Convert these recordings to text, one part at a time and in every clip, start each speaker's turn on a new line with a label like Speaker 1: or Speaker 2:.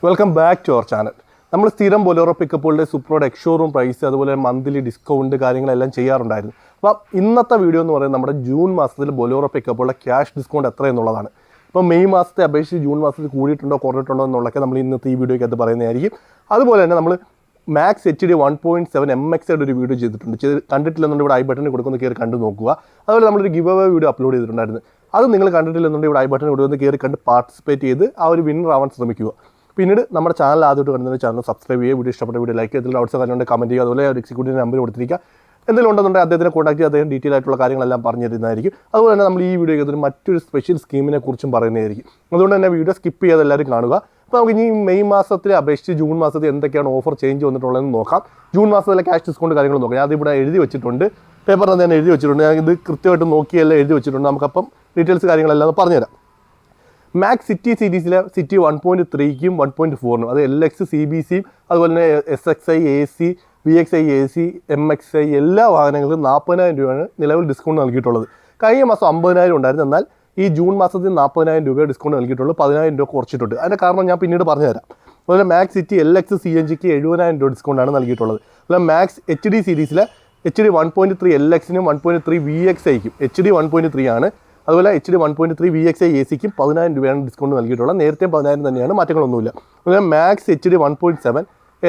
Speaker 1: Welcome back to our channel. നമ്മൾ സ്ഥിരം Bolero പിക്കപ്പുകളുടെ സൂപ്പറോഡ് എക്സ്ഷോറൂം പ്രൈസ് അതുപോലെ മന്ത്ലി ഡിസ്കൗണ്ട് കാര്യങ്ങളെല്ലാം ചെയ്യാറുണ്ടായിരുന്നു. അപ്പോൾ ഇന്നത്തെ വീഡിയോ എന്ന് പറയുന്നത് നമ്മുടെ ജൂൺ മാസത്തിൽ ബൊലേറോ പിക്കപ്പുകളുടെ ക്യാഷ് ഡിസ്കൗണ്ട് എത്ര എന്നുള്ളതാണ്. അപ്പോൾ മെയ് മാസത്തെ അപേക്ഷിച്ച് ജൂൺ മാസത്തിൽ കൂടിയിട്ടുണ്ടോ കുറഞ്ഞിട്ടുണ്ടോ എന്നുള്ളതൊക്കെ നമ്മൾ ഇന്നത്തെ ഈ വീഡിയോയ്ക്കകത്ത് പറയുന്നതായിരിക്കും. അതുപോലെ തന്നെ നമ്മൾ മാക്സ് HD 1.7 MX ആയിട്ട് ഒരു വീഡിയോ ചെയ്തിട്ടുണ്ട്. കണ്ടിട്ടില്ലെന്നുണ്ടെങ്കിൽ ഇവിടെ ഐ ബട്ടണിൽ കൊടുക്കുന്ന കയറി കണ്ടു നോക്കുക. അതുപോലെ നമ്മളൊരു ഗിവ് അവേ വീഡിയോ അപ്ലോഡ് ചെയ്തിട്ടുണ്ടായിരുന്നു. അത് നിങ്ങൾ കണ്ടിട്ടില്ലെന്നുണ്ടെങ്കിൽ ഇവിടെ ഐ ബട്ടണിൽ കൊടുക്കുന്ന കയറി കണ്ട് പാർട്ടിസിപ്പേറ്റ് ചെയ്ത് ആ ഒരു വിന്നർ ആവാൻ ശ്രമിക്കുക. പിന്നീട് നമ്മുടെ ചാനൽ ആദ്യമായിട്ട് കാണുന്ന ചാനൽ സബ്സ്ക്രൈബ് ചെയ്യുക, വീഡിയോ ഇഷ്ടപ്പെട്ട വീഡിയോ ലൈക്ക് ചെയ്തിട്ട് ഡൗട്ട്സ് കാര്യങ്ങളുണ്ട് കമൻറ്റ് ചെയ്യുക. അതുപോലെ ഒരു എക്സിക്യൂട്ടീവ് നമ്പർ കൊടുത്തിരിക്കുക. എന്തെങ്കിലും ഉണ്ടെന്നുണ്ടെങ്കിൽ അദ്ദേഹത്തിനെ കോൺടാക്ട് ചെയ്ത് അദ്ദേഹം ഡീറ്റെയിൽ ആയിട്ടുള്ള കാര്യങ്ങളെല്ലാം പറഞ്ഞു തരുന്നതായിരിക്കും. അതുപോലെ തന്നെ നമ്മൾ ഈ വീഡിയോയ്ക്ക് മറ്റൊരു സ്പെഷ്യൽ സ്കീമിനെ കുറിച്ചും പറയുന്നതായിരിക്കും. അതുകൊണ്ട് തന്നെ വീഡിയോ സ്കിപ്പ് ചെയ്യാതെ എല്ലാവരും കാണുക. അപ്പോൾ നമുക്ക് ഇനി മെയ് മാസത്തിലെ അപേക്ഷിച്ച് ജൂൺ മാസത്തിൽ എന്തൊക്കെയാണ് ഓഫർ ചേഞ്ച് വന്നിട്ടുള്ളതെന്ന് നോക്കാം. ജൂൺ മാസത്തിലെ ക്യാഷ് ഡിസ്കൗണ്ട് കാര്യങ്ങൾ നോക്കാം. ഞാൻ അതിവിടെ എഴുതി വെച്ചിട്ടുണ്ട്, പേപ്പറിൽ ഞാൻ എഴുതി വെച്ചിട്ടുണ്ട്. ഞാൻ ഇത് കൃത്യമായിട്ട് നോക്കിയെല്ലാം എഴുതി വെച്ചിട്ടുണ്ട്. നമുക്കപ്പം ഡീറ്റെയിൽസ് കാര്യങ്ങളെല്ലാം പറഞ്ഞുതരാം. മാക്സ് സിറ്റി സീരീസിലെ സിറ്റി 1.3ക്കും 1.4നും അത് LX CBC അതുപോലെ തന്നെ SXI AC VXI AC MXI എല്ലാ വാഹനങ്ങൾക്കും 40,000 രൂപയാണ് നിലവിൽ ഡിസ്കൗണ്ട് നൽകിയിട്ടുള്ളത്. കഴിഞ്ഞ മാസം 50,000 ഉണ്ടായിരുന്നു. എന്നാൽ ഈ ജൂൺ മാസത്തിൽ 40,000 രൂപ ഡിസ്കൗണ്ട് നൽകിയിട്ടുള്ളൂ. 10,000 രൂപ കുറച്ചിട്ടുണ്ട്. അതിൻ്റെ കാരണം ഞാൻ പിന്നീട് പറഞ്ഞുതരാം. അതുപോലെ മാക്സ് സിറ്റി LX CNGക്ക് 70,000 രൂപ ഡിസ്കൗണ്ടാണ് നൽകിയിട്ടുള്ളത്. അതുപോലെ മാക്സ് HD സീരീസിലെ HD 1.3 LXനും 1.3 VXIക്കും HD 1.3 ആണ്. അതുപോലെ HD 1.3 VXI ACക്കും 10,000 രൂപയാണ് ഡിസ്കൗണ്ട് നൽകിയിട്ടുള്ളത്. നേരത്തെ 10,000 തന്നെയാണ്, മാറ്റങ്ങളൊന്നുമില്ല. അതുപോലെ മാക്സ് HD 1.7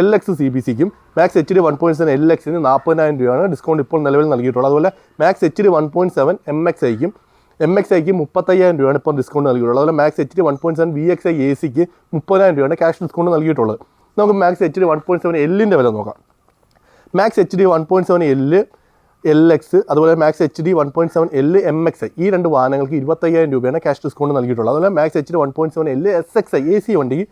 Speaker 1: LX CBCക്കും മാക്സ് HD 1.7 LXന് 40,000 രൂപയാണ് ഡിസ്കൗണ്ട് ഇപ്പോൾ നിലവിൽ നൽകിയിട്ടുള്ളത്. അതുപോലെ മാക്സ് HD 1.7 MXIക്കും 35,000 രൂപയാണ് ഇപ്പോൾ ഡിസ്കൗണ്ട് നൽകിയിട്ടുള്ളത്. അതുപോലെ മാക്സ് HD 1.7 VXI ACക്ക് 30,000 രൂപയാണ് ക്യാഷ് ഡിസ്കൗണ്ട് നൽകിയിട്ടുള്ളത്. നമുക്ക് മാക്സ് HD 1.7 Lൻ്റെ വില നോക്കാം. മാക്സ് HD 1.7 LX അതുപോലെ മാക്സ് HD 1.7 L MXI ഈ രണ്ട് വാഹനങ്ങൾക്ക് 25,000 രൂപയാണ് ക്യാഷ് ഡിസ്കൗണ്ട് നൽകിയിട്ടുള്ളത്. അതുപോലെ Max HD 1.7 L SXI AC വണ്ടിക്ക്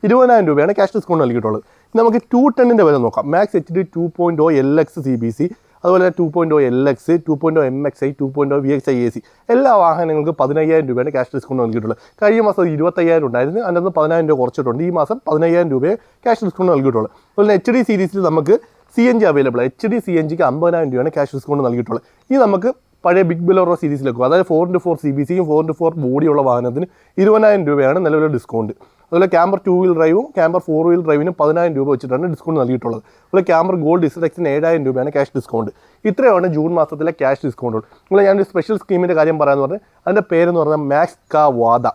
Speaker 1: 20,000 രൂപയാണ് ക്യാഷ് ഡിസ്കൗണ്ട് നൽകിയിട്ടുള്ളത്. നമുക്ക് 210ൻ്റെ വില നോക്കാം. മാക്സ് HD 2.0 LX CBC അതുപോലെ 2.0 LX 2.0 MXI 2.0 VXI AC എല്ലാ വാഹനങ്ങൾക്കും 15,000 രൂപയാണ് ക്യാഷ് ഡിസ്കൗണ്ട് നൽകിയിട്ടുള്ളത്. കഴിഞ്ഞ മാസം 25,000 ഉണ്ടായിരുന്നു, അതിനകത്ത് 10,000 രൂപ കുറച്ചിട്ടുണ്ട്. ഈ മാസം 15,000 രൂപയെ ക്യാഷ് ഡിസ്കൗണ്ട് നൽകിയിട്ടുള്ളത്. അതുപോലെ HD സീരീസിൽ നമുക്ക് CNG അവൈലബിൾ. HD CNGക്ക് 50,000 രൂപയാണ് ക്യാഷ് ഡിസ്കൗണ്ട് നൽകിയിട്ടുള്ളത്. ഈ നമുക്ക് പഴയ ബിഗ് ബൊലേറോ സീരീസിലേക്ക് അതായത് 4x4 CBCയും 4x4 ബോഡിയുള്ള വാഹനത്തിന് 20,000 രൂപയാണ് നിലവിലെ ഡിസ്കൗണ്ട്. അതുപോലെ ക്യാമ്പർ 2 വീൽ ഡ്രൈവും ക്യാമ്പർ 4 വീൽ ഡ്രൈവിനും 10,000 രൂപ വെച്ചിട്ടാണ് ഡിസ്കൗണ്ട് നൽകിയിട്ടുള്ളത്. അതുപോലെ ക്യാമ്പർ ഗോൾഡ് ZXന് 7,000 രൂപയാണ് ക്യാഷ് ഡിസ്കൗണ്ട്. ഇത്രയാണ് ജൂൺ മാസത്തിലെ ക്യാഷ് ഡിസ്കൗണ്ടുകൾ. അതുപോലെ ഞാനൊരു സ്പെഷ്യൽ സ്കീമിൻ്റെ കാര്യം പറയാമെന്ന് പറഞ്ഞാൽ അതിൻ്റെ പേരെന്ന് പറഞ്ഞാൽ മാക്സ് കാ വാദ.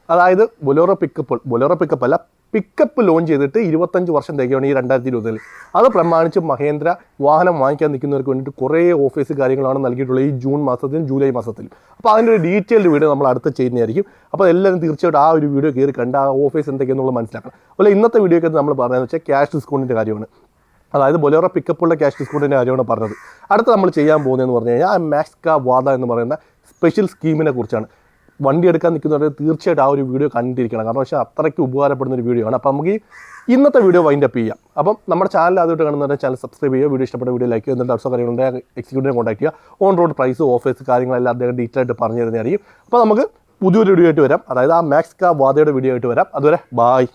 Speaker 1: അതായത് ബൊലേറോ പിക്കപ്പ് അല്ല, പിക്കപ്പ് ലോഞ്ച് ചെയ്തിട്ട് 25 വർഷം തികയാണ് ഈ 2020. അത് പ്രമാണിച്ച് മഹേന്ദ്ര വാഹനം വാങ്ങിക്കാൻ നിൽക്കുന്നവർക്ക് വേണ്ടിയിട്ട് കുറേ ഓഫേഴ്സ് കാര്യങ്ങളാണ് നൽകിയിട്ടുള്ളത് ഈ ജൂൺ മാസത്തിലും ജൂലൈ മാസത്തിലും. അപ്പോൾ അതിൻ്റെ ഒരു ഡീറ്റെയിൽഡ് വീഡിയോ നമ്മൾ അടുത്ത് ചെയ്യുന്നതായിരിക്കും. അപ്പോൾ എല്ലാവരും തീർച്ചയായിട്ടും ആ ഒരു വീഡിയോ കയറി കണ്ട് ആ ഓഫേഴ്സ് എന്തൊക്കെയാണെന്നുള്ളത് മനസ്സിലാക്കണം. അതുപോലെ ഇന്നത്തെ വീഡിയോയ്ക്ക് നമ്മൾ പറയുന്നത് വെച്ചാൽ ക്യാഷ് ഡിസ്കൗണ്ടിൻ്റെ കാര്യമാണ്. അതായത് ബൊലേറോ പിക്കപ്പുള്ള ക്യാഷ് ഡിസ്കൗണ്ടിൻ്റെ കാര്യമാണ് പറഞ്ഞത്. അടുത്ത് നമ്മൾ ചെയ്യാൻ പോകുന്നതെന്ന് പറഞ്ഞു കഴിഞ്ഞാൽ ആ മാക്സ് കാ വാദ എന്ന് പറയുന്ന സ്പെഷ്യൽ സ്കീമിനെ കുറിച്ചാണ്. വണ്ടി എടുക്കാൻ നിൽക്കുന്നവർ തീർച്ചയായിട്ടും ആ ഒരു വീഡിയോ കണ്ടിരിക്കണം. കാരണം പക്ഷേ അത്രയ്ക്ക് ഉപകാരപ്പെടുന്ന ഒരു വീഡിയോ ആണ്. അപ്പോൾ നമുക്ക് ഇന്നത്തെ വീഡിയോ വൈൻഡ് അപ്പ് ചെയ്യാം. അപ്പം നമ്മുടെ ചാനൽ ആദ്യമായിട്ട് കാണുന്നവരുടെ ചാനൽ സബ്സ്ക്രൈബ് ചെയ്യുക, വീഡിയോ ഇഷ്ടപ്പെട്ട വീഡിയോ ലൈക്ക് ചെയ്യുക, എന്നിട്ട് ഡൗട്ട്സോ കാര്യങ്ങളുണ്ടെങ്കിൽ എക്സിക്യൂട്ടീവിനെ കോൺടാക്ട് ചെയ്യുക. ഓൺ റോഡ് പ്രൈസ് ഓഫേഴ്സ് കാര്യങ്ങളെല്ലാം അദ്ദേഹം ഡീറ്റെയിൽ ആയിട്ട് പറഞ്ഞു തരുന്നതായിരിക്കും. അപ്പോൾ നമുക്ക് പുതിയൊരു വീഡിയോ ആയിട്ട് വരാം. അതായത് ആ മാക്സ് കാ വാദയുടെ വീഡിയോ ആയിട്ട് വരാം. അതുവരെ ബായ്.